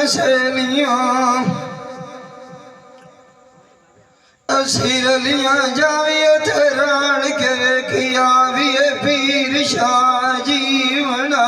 सहेलियां सिरलियां जाविए थराण के किया भी पीर शाह जीवना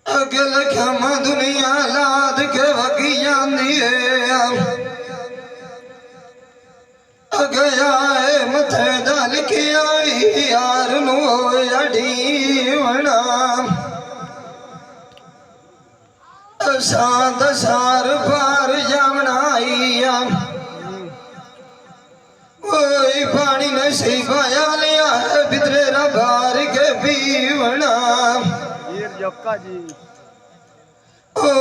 अगल खम दुनिया लाद के वगी जाती है गया मथे दल के आई यार नो अडीवना साध सार पार जमनाइया ओई पानी ने सिपाया लिया बितरे बार के पीवना ओ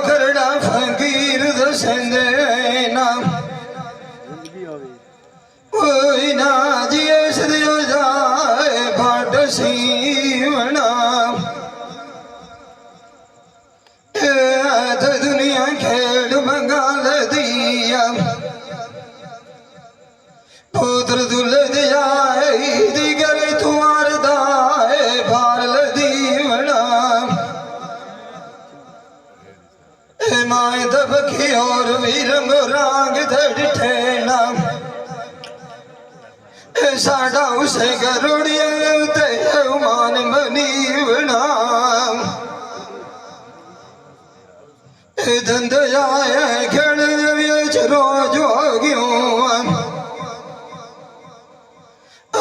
करड़ा फकीर दसेंदे ना ओई ना जिए सदियो जाए बाट सीवना दुनिया खेड़ बंगाल दिया पुत्र दुल्द जाए दिगर तुम्हार दाए भारल दीवना माए दबखी और वीरंग राग धड़ठेना साडा उसे गरुड़िया ते मान बनीवना धंध आए खेड़ रोज हो गयो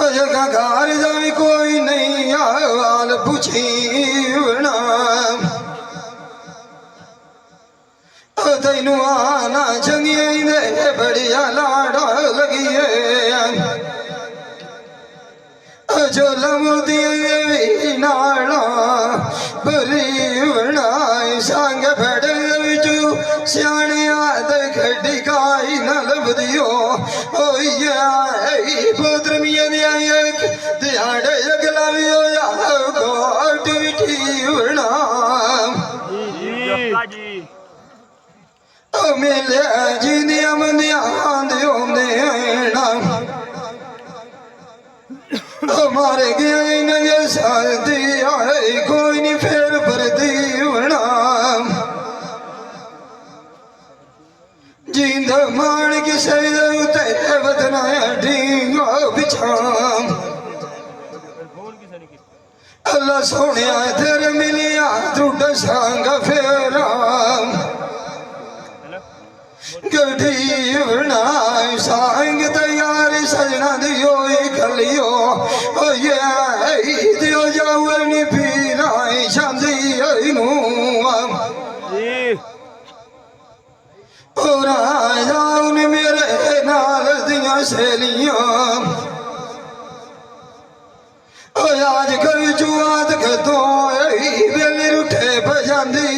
जगह घर जाए कोई नहीं आवाल पूछीवना तेनू आना चंगिया बढ़िया लाड़ा लगिए जो लमुदिया नाला बरीवना संग फड़ बिचू सियाने आद खड्डी काई न लभदियो पुत्र मियां दिया एक दिहाड़े अगला भी हो जा गोट बिठीवना मिले जिंदिया मंदिया आंदे मारे गए न ये साथी आए कोई नहीं फेर पर दीवना जिंद मान की सही बदना ढींगा बिछाम अल्लाह सोने तेरे मिलिया तुड संग फेरा गढ़ीवना सांग तैयार सजना दियो खलियो दियो जावनी पीराई शांति नू जाऊन मेरे नाल दिया सहेलियां आज कभी जुआत खतो बेली रुठे बजांदी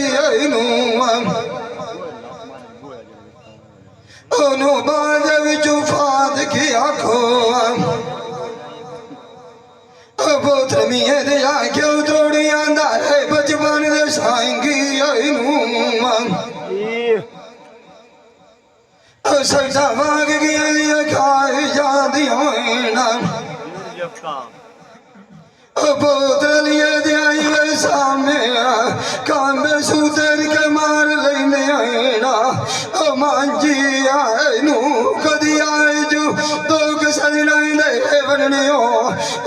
नू ओनू बाज विचू फाद की आखो पुत्र मिये दिया क्यों तोड़ी आंदा है बचपन दे साईंगी नू सजा मांग गया खाई जाती होना पुत्र लिए दिया सामने काम सूतर के मार लेने आना मांझी आए नू कदी आए जो दो सजना दे बनने हो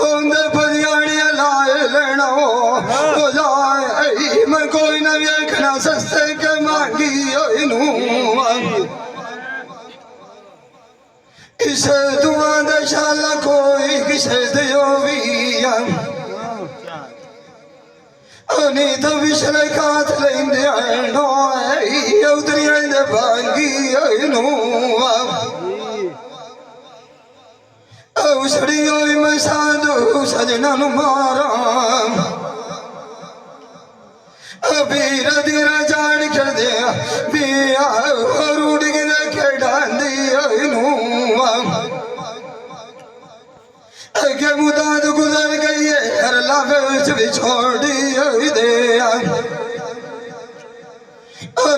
उनके फरियाड़िया लाए लेना हो जाए मैं कोई ना वेखना सस्ते के मांगी नू इसे दुआ दशाला कोई किसे दियो भी नहीं तो विशल कात लेंदे नो उतरी आंदे भांगी नू उसड़ी होई मैं साधु सजना नु मारा वीर दिरा जान कर दे बिया रूड़ के खेडांदी नू के मुदाद गुजर गई हर लाफे भी छोड़ी दे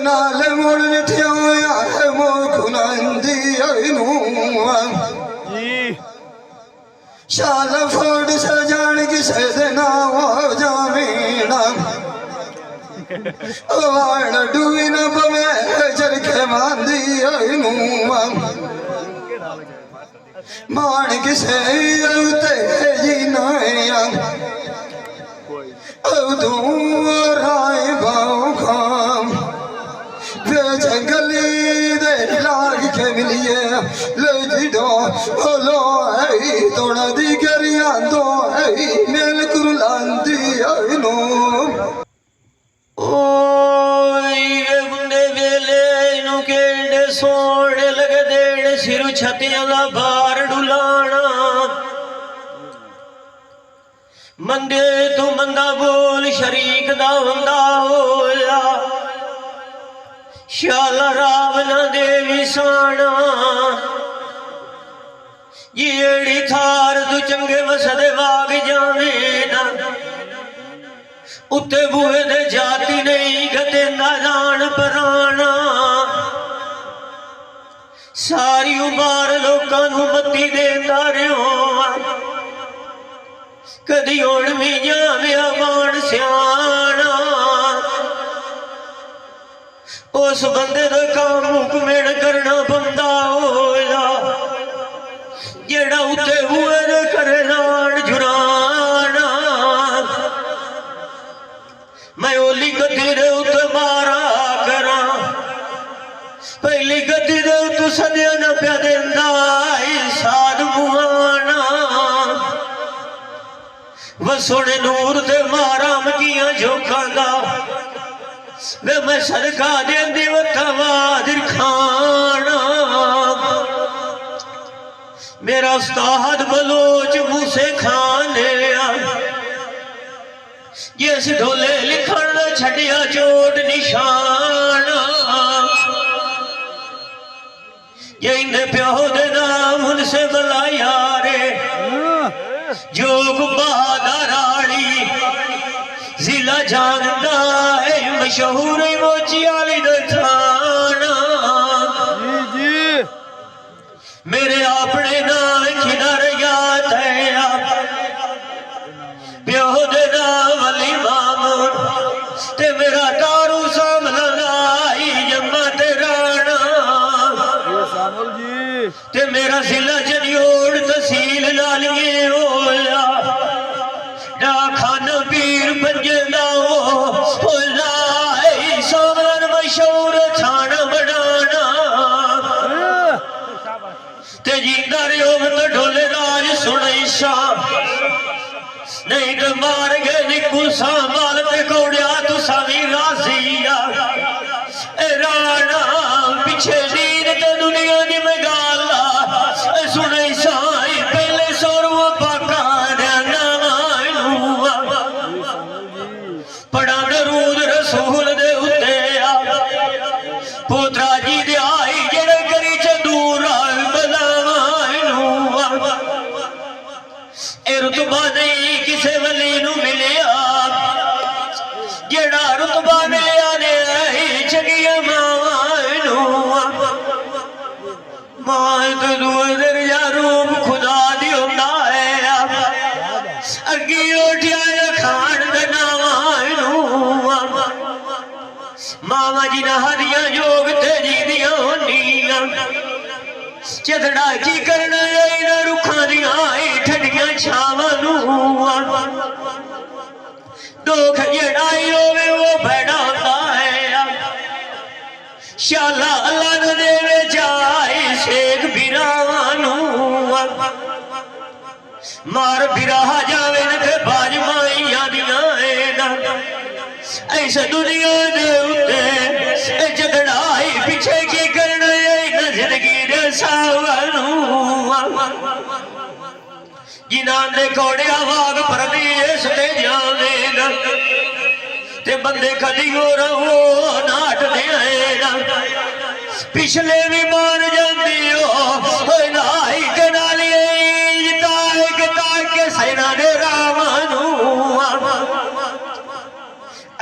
नाल मोड़ निठिया मो खुनंदी नू शाल फोड़ सजान किसे दे ना हो जामीना वाण डूबी न पवे चरखे मांदी मान किसे उते जी नया राय भाव खाम जंगली दे लाग के मिलिए ले जी दो लो तोड़ा दी गरिया दो मेल कुरलांदी नो बुंदे वेले इनू केड़े सोने लगे देड़ सिर छतियां दा बार डुलाना मंदे तू मंदा बोल शरीक दा हुंदा होया शाला रावना देवी साना जेड़ी थार तू चंगे वसदे वाग जावे ना उत्ते बूहे दे जाती नहीं गते नादान पराना सारी उमर लोकां नू मत्ती देंदा रहा कदी हुण भी जाविया बाण सियाणा उस बंदे दा काम हुक्में करना बंदा होया जेड़ा उत्ते बूहे दे करे नान जुराना मैं ओली गद्दी दे उत्ते मारा करा पहली गद्दी दे उत्ते सदिया न प्या देंदा साध मुहाना व सोने नूर दे मारा मकियां झोंका दा वे मैं सदका देंदी वतवादिर खाना मेरा उस्ताद बलोच मूसे खाने जिस ढोले लिखण छड़िया चोट निशान ये इंदे प्यो दे नाम उनसे बुलाया रे जोग बहादुर आली जिला जानदा है मशहूर मोची आली दा थाना मेरे अपने नाम खिदर याद है प्यो दे नाम अली मामून ते मेरा दारू सामना जम्मा ते राणा ते मेरा जिला जनियोड़ तहसील लालिए होया डा खाना पीर पंजदा सामन मशहूर थाना बनाना ते जींदा रहो तो ढोले राज सुनई शाम नहीं तो मार गए निकू सामाल ते कौड़िया तू सावी रासिया राणा पिछे नींद ते दुनिया दी मैं गाला सुनई साई पहले सोरवा पाका पड़ा दरूद रसूल दे उत्ते पोतरा जी दे आई जेड़े करी चंदूर ए रुतबा नहीं किसे वली नू मिलिया जेड़ा रुतबा मिलिया ने चंगिया मां तो दूर या रूप खुदा दी हुंदा है अगी उठिया खान दे मामा जी ना हदियां योग ते जी दिया होनियां चदड़ा की करना ना रुखा दिया ठंडियां छावां नू दुख जेड़ा होवे वो बड़ा होता है शाला अल्लाह ने देवे जाए शेख बिरावां नू मार बिराहा जावे न ते बाज माइयां दियां ऐसा दुनिया दे उत्ते जगड़ाई पीछे की करना जिंदगी दे सावनू जिन्हां दे घोड़िया वाग परदी इस ते जावे ते बंदे कदी हो रहो नाट दे पिछले भी मार जाती हो नाई के नाली के सेना दे रावणू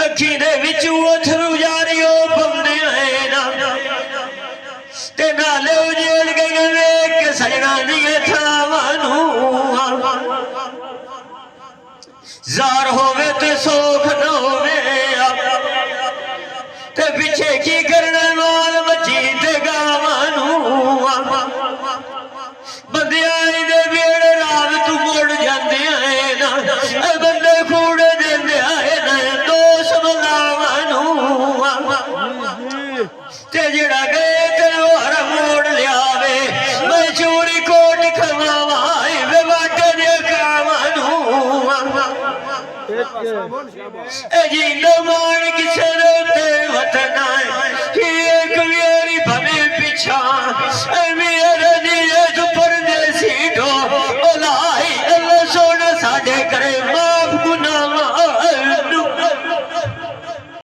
अखी दे विच अथरू जारियो पौंदे ते नाले उजेड़ गए वेख सजना दिए थावानू जार होवे ते सोख न होवे ਇਹ ਜਿੰਦ ਮਾਣ ਕਿਸੇ ਦੇ ਉੱਤੇ ਵਤਨ